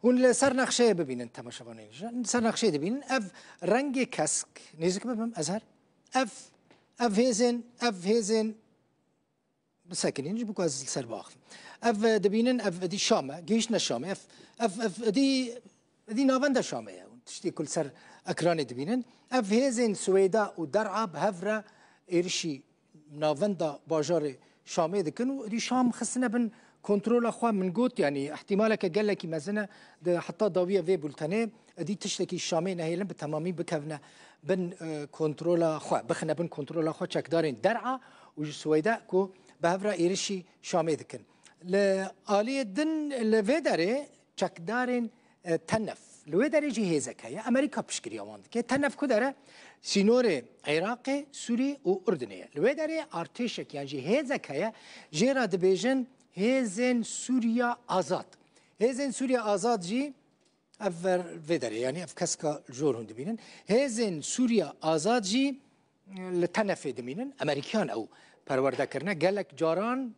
هون سر نقشه ببینن تماشاوانین سر نقشه ببینن اف رنگ کسک نزدیک ببینم ازهر اف هیزن ساكنين جبوك از سر باخ اف دبينن اف دي شامه جيشنا شامه اف دي نافندا شامه تشتي كل سر اكران دبينن اف هيزن سويدا ودرعا بهفرا ايرشي نافندا باجار شامه دكن دي شام خصنا بن كنترول اخوا من قوت يعني احتمالك قال لك مثلا حتى ضويه في بولتاني دي تشتكي الشامه نهيلا بالتمامي بكفنا بن كنترول اخوا بخنا بن كنترول اخوا تشك دارين درعا وسويدا كو بهفرا ايرشي شامه دكن لآلية دن لفيداري تشك دارين تنف لويداري جهازك هي امريكا بشكري واندك تنف كدره سينوري عراقي سوري واردنيه لويداري ارتشك يعني جهازك هي جيرا دبيجن هيزن سوريا آزاد هيزن سوريا آزاد جي افر فيداري يعني اف كسكا الجور هون دبينن هيزن سوريا آزاد جي لتنف دبينن امريكان او پرورده کرنه گلک جاران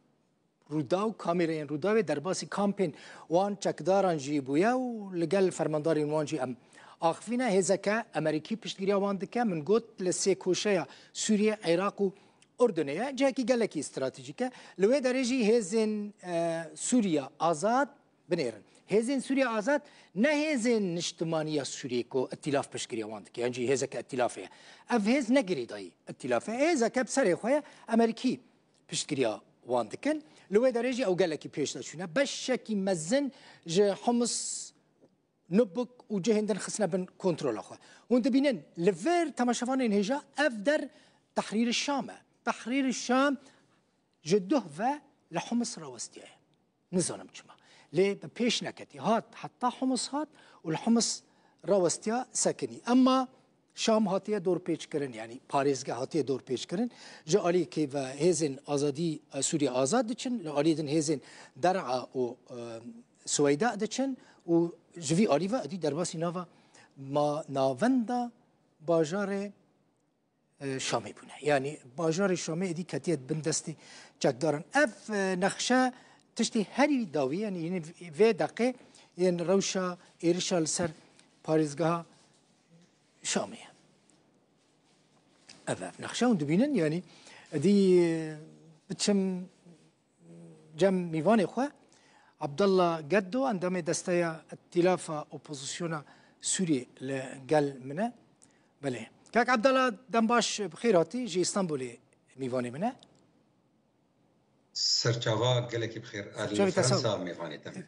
روداو کامیرین روداو درباسی کامپین وان چکداران جی بویا و لگل فرماندارین وان جی ام آخفینه هزکه امریکی پشتگیری وان دکه من گوت لسی کوشه سوریه عراق و اردنیه جاکی گلکی استراتژیکه لوی درجی هزین سوریا آزاد بنیرن هزین سوریا آزاد نه هزین نشتمانی سوریه کو ائتلاف پشتگیری وان دکه یعنی هزکه ائتلافه اف هز نگری دایی ائتلافه هزکه بسری خواه امریکی پشتگیری وان دکن لوی درجی او گلکی پیش داشونه بشکی مزن جه حمص نبك وجهندن خصنا بن كنترول اخوه وانت بينن لفير تماشفان انهجا افدر تحرير الشام تحرير الشام جده و لحمص روستيه نزانم كما ليه بيش نكتي هات حتى حمص هات والحمص روستيه سكني اما شام هاتيه دور بيش كرن يعني باريس هاتيه دور بيش كرن جالي كيف هيزن ازادي سوريا ازاد دچن لالي دن هيزن درعا و سويداء دچن و جوی آلیوا ادی درباسی نوا ما ناوندا باجار شامی بونه یعنی باجار شامی ادی کتیت بندستی چک دارن اف نقشه تشتی هری داوی یعنی و دقیقه یعنی روشا ایرشال سر پاریزگاه شامیه اف نقشه اون دبینن یعنی ادی بتشم جم میوان خواه عبد الله قدو عندما دستيا ائتلاف اوبوزيسيون سوري لقال منه بله كاك عبد الله دمباش بخيراتي جي اسطنبولي ميفاني منه سرچاوا قالك بخير فرنسا ميفاني تم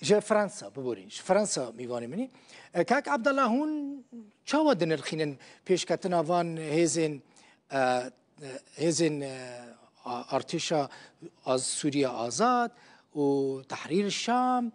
جا فرنسا ببورين فرنسا ميفاني مني كاك عبد الله هون شو ودن الخينن بيش كاتنا فان هيزن ارتشا از سوريا آزاد وتحرير الشام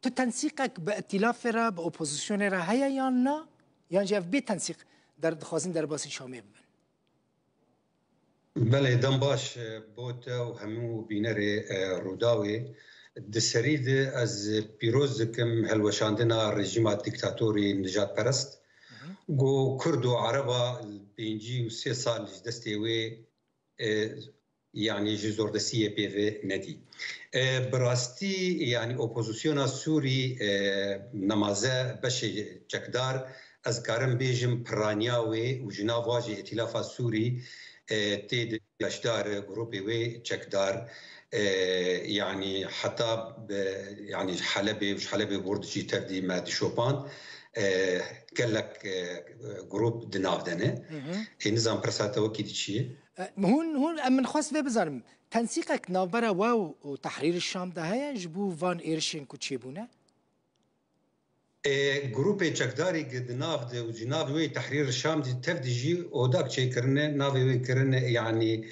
تنسيقك بائتلاف را باوبوزيسيون را هيا يا نا يعني جاف بي تنسيق در دخوازين در باس الشامي بمن بله دنباش بوت وهمو بينري روداوي دسريد از بيروز كم هلوشاندنا رژیم دیکتاتوری نجات پرست گو کرد و عربا بينجي و 3 سال دستيوي يعني جزور دسيه بيفي ندي براستي يعني اوبوزيسيون سوري نمازه باش جكدار ازكارم بيجم برانياوي وجناف واجي ائتلاف السوري تيد اشدار جروبي وي جكدار يعني حتى يعني حلبي وش حلبي بوردجي تردي ما دي شوبان قال لك جروب دناف دنه نظام برساته وكيد شيء هون من خواست بزنم تنسيقك نابرا واو وتحرير الشام ده هيا جبو فان ايرشين كوتشيبونه جروب چکداری قد نافد وجناف وي تحرير الشام دي تفدجي وداك شي كرنا نافي وي كرنا يعني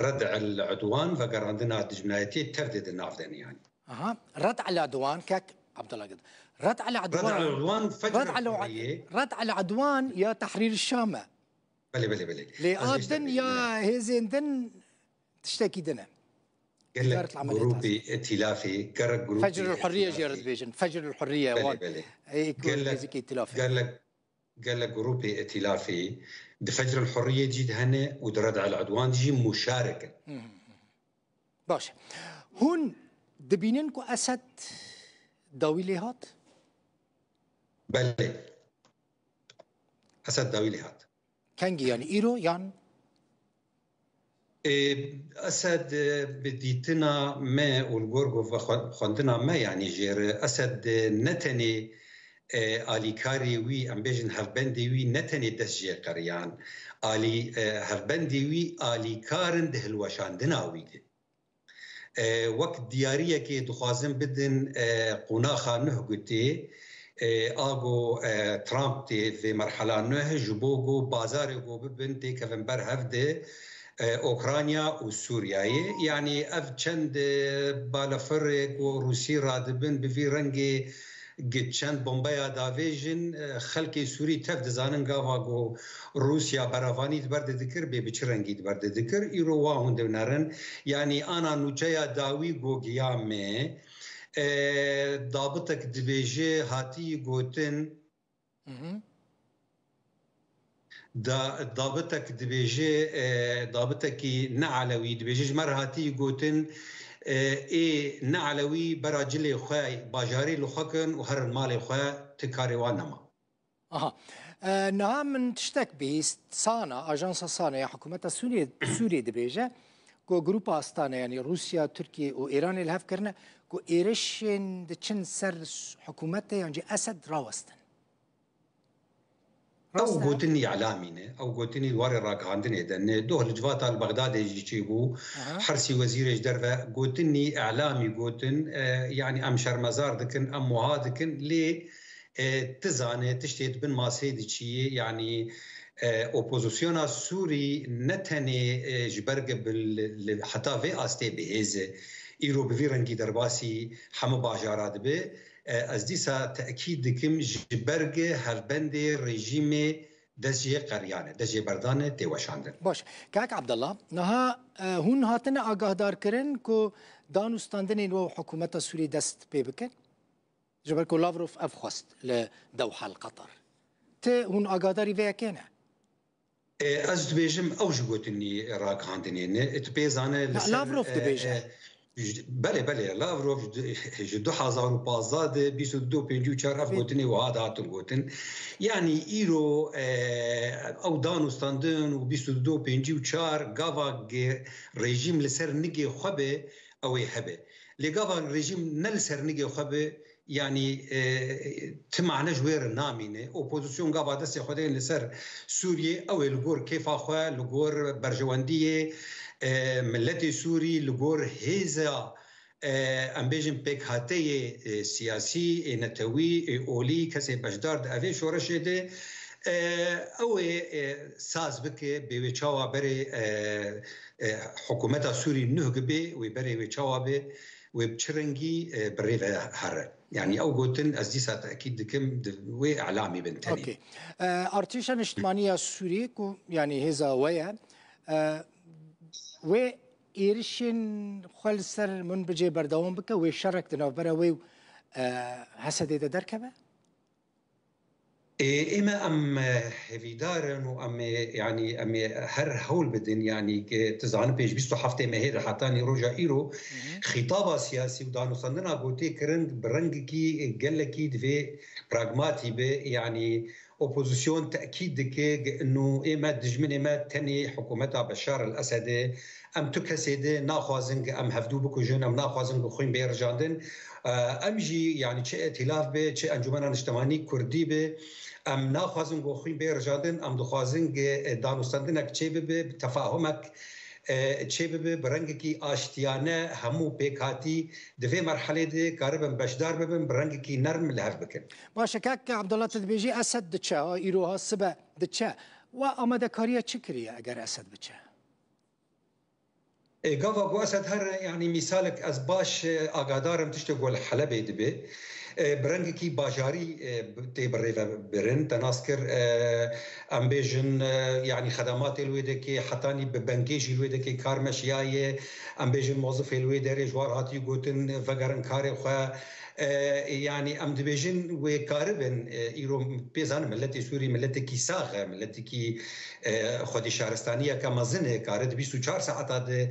ردع العدوان فقر عندنا دجنايتي تفدد النافدن يعني ردع العدوان كاك عبد الله قد ردع العدوان ردع العدوان يا تحرير الشام بلي لآدن يا هيزين دن تشتكي دنا قال لك جروبي ائتلافي جروبي فجر الحريه جيرد بيجن فجر الحريه بلي قال لك جروبي ائتلافي فجر الحريه جيد هنا ودردع العدوان جي مشاركه باش هون دبيننكو اسد داوي ليهات بله اسد داوی لهات کنگی یعنی ایرو یان اسد بديتنا ما والجورجو خندنا ما يعني جير اسد نتني آلیکاری وی ام بیشن هفبندی وی نتنی دستجی قریان هفبندی وی آلیکارن ده الوشاندنا ویده وقت دیاریه که دخوازم بدن قناخا نه گوتی آگو ترامپ تی في مرحله نه جبوگو بازارگو ببن تی کفن بر هفده اوكرانيا وسوريا يعني اف چند بالافرق وروسي رادبن بفي رنگي چند بومبايا دافيجن خلقي سوري تف دزانن گاواگو روسيا برافاني برد ذكر بچ رنگي برد ذكر ايرو واهند نرن يعني انا نوچيا داوي گو گيامه ضابطك دبيجي هاتي گوتن ضابطك دبيجي ضابطك نعلوي دبيجي مرهاتي قوتن اي نعلوي براجلي خواي باجاري لخكن وهر المالي خواي تكاري وانما نعم من تشتك بيست صانا اجانس صانا يا حكومه سوريا دبيجي كو جروب استانا يعني روسيا تركيا وايران اللي هاف كرنا كو ايرشن دچن سر حكومته يعني اسد راوستن او قوتني اعلامينه او قوتني واري راك عندنا دن دوه الجفات البغدادي يجيبو حرسي وزير درفه قوتني اعلامي قوتن يعني ام شرمزار دكن ام وهادكن لي تزانه تشتيت بن ماسيدي شي يعني اوبوزيسيون سوري نتني جبرق حتى في استي بهزه ايرو بفيرنجي درباسي حمو باجارات به از دیسا تأکید دکم جبرگ هفبند رژیم دزجی قریانه دزجی بردانه تیوشاندن باش کاک عبدالله نها هون هاتن آگاه دار کرن که دانستاندن و حکومت سوری دست پی بکن جبر که لاوروف افخواست لدوحة القطر ته هون آگاه داری ویا کنه از دبیجم اوج گوتنی راک هاندنینه اتبیزانه لاوروف دبیجه بله بله لاوروف جو 2015 22 54 افغوتني وهذا هاتن يعني ايرو او دانستاندن و 22 54 غافا رژیم لسر نگي خبه او هبه لغافا رژیم نل سر نگي خبه يعني تمعنا جوير نامينه اوبوزيسيون غافا دس خدين لسر سوريا او الجور كيف اخوا الجور برجوانديه ملت سوری لگور هیزا ام بیجن پیک هاته سیاسی نتوی اولی کسی بجدار اوی شورش ده او ساز بکه به چاوا بره حکومت سوری نهگ به و بره و چاوا به و بچرنگی بره هر يعني او قلتن از ديسا تاكيد كم و اعلامي بنتني اوكي ارتيشن اجتماعيه سوري يعني هذا ويا و ایرشین خالصر من بجی بردوام بکه و شرک دناف برا و حسد ایده در کبه؟ إما أم هفيدارن وأم يعني أم هر هول بدن يعني تزعن بيج بيستو حفتة مهير حتاني رجع إيرو خطابة سياسي ودانو صندنا قوتي كرن برنجكي قلكي دفي براغماتي بي يعني اوبوزيسيون تاكيد كي انه اما دجمن اما تاني حكومتها بشار الاسد ام تكسد ناخوازن ام هفدو بكوجن ام ناخوازن بخوين بيرجاندن امجي يعني شيء ائتلاف به شيء انجمن اجتماعي كردي به ام ناخوازن بخوين بيرجاندن ام دخوازن دانوستاندنك شيء به تفاهمك چه برنگی آشتیانه همو پیکاتی دوی مرحله ده کاربن بشدار ببن برنگی نرم لحف بکن. باشه که عبدالله تدبیجی اسد دچه ایروها سبه دچه و آمده کاریه چی کریه اگر اسد بچه؟ قافا بو اسد هر يعني مثالك از باش آگادارم تشتغل حلبه دبي برنگی باجاری تی بریو برن تناسکر ام بیجن يعني خدمات الويده كي حتاني ببنكيج الويده كي كارمشيايه ام بیجن موظف الويده رجوار هاتي گوتن فگرن کار خو يعني ام دبيجن وكاربن ايرو بيزان ملتي سوري ملتي كي ساغه ملتي كي خودي شهرستانيه كمازنه كارد 24 ساعات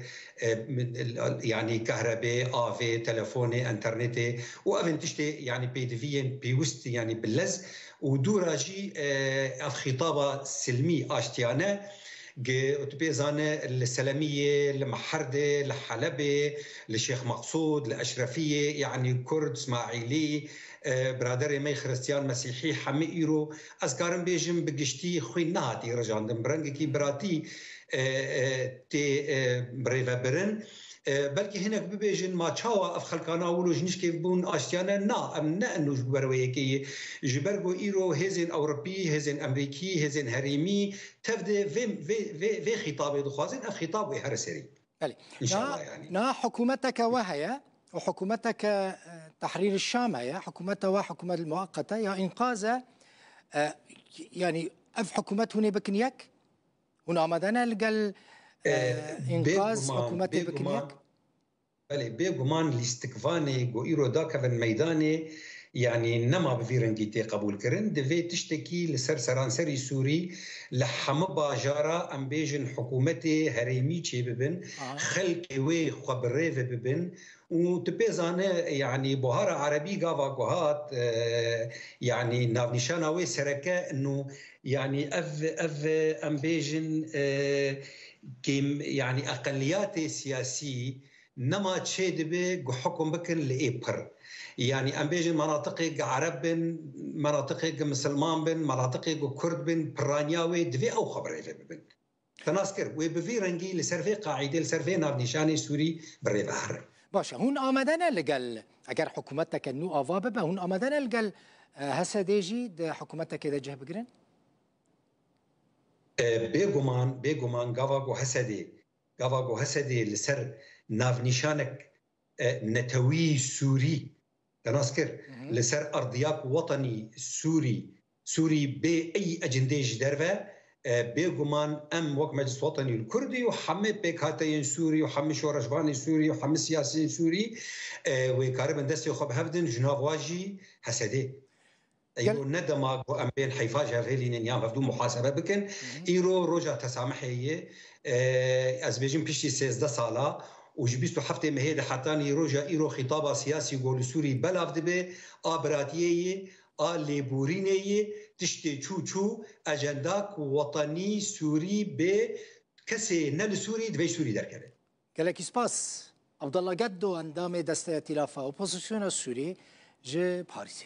يعني كهرباء افي تلفوني انترنتي وافن تشتي يعني بيدفين بيوست يعني باللز ودوراجي اف خطابه سلمي اشتيانه وتبيزانه السلميه المحرده الحلبه للشيخ مقصود الاشرفيه يعني كرد اسماعيلي برادر مي خريستيان مسيحي حمي ايرو ازكارن بيجم بقشتي خوي نهاتي رجاندم برنجكي براتي تي بريفا برن بلكي هناك ببيجن ما تشاوا اف خلقانا ولوج نش كيف بون اشتيانا نا ام نا انه جبرويكي جبرغو ايرو هزين اوروبي هزين امريكي هزين هريمي تبدا في خطاب دخوازين اف خطاب ويهرسري ان شاء الله يعني نا حكومتك وهي وحكومتك تحرير الشام هي حكومتها وحكومة المؤقتة يا إنقاذ يعني أف حكومة هنا بكنياك هنا مدانا لقال إنقاذ حكومة بكنياك بله بيغمان لاستكفاني جو إيرو داكا في الميداني يعني نما بفيرنجيتي قبول كرن دفي تشتكي لسر سرانسري سوري لحم باجارة ام بيجن حكومتي هريمي تشي ببن خلقي وي خبريف ببن وتبيزانه يعني بوهارة عربي قافا قوهات يعني ناف نشانا وي سركة انه يعني اف ام بيجن كيم يعني اقليات سياسي نما تشيد به حكم بكن لإبر يعني أم بيجن مناطق عرب بن مناطق مسلمان بن مناطق كرد بن برانياوي دفي أو خبر بن تناسكر وبفي رنجي لسرفي قاعدة لسرفي ناب نشاني سوري بريفار باشا هون آمدنا لقال أجر حكومتك النو أفابا هون آمدنا لقال هسا ديجي ده حكومتك إذا جه بقرن بيغمان غافاغو هسدي لسر ناف نشانك نتوي سوري تناسكر لسر أرضياك وطني سوري بأي أجنديج درفة بيغمان أم وق مجلس وطني الكردي وحمي بيكاتين سوري وحمي شورشباني سوري وحمي سياسي سوري وكاربن دستي خب هفدن جنافواجي هسدي ايرو ندما ام بين حيفاجها فيلين نيام بدون محاسبه بكن ايرو روجا تسامحيه ازبيجين بيشتي 16 ساله وجبيستو حفتي مهيد حتى روجا ايرو خطاب سياسي قول سوري بلاف دبي ابراتيه ليبورينيه تشتي تشو اجنداك وطني سوري ب كسي نل سوري دبي سوري دركبه كلاكي سباس عبد الله جدو اندام دست ائتلاف اپوزيسيون السوري ج باريسي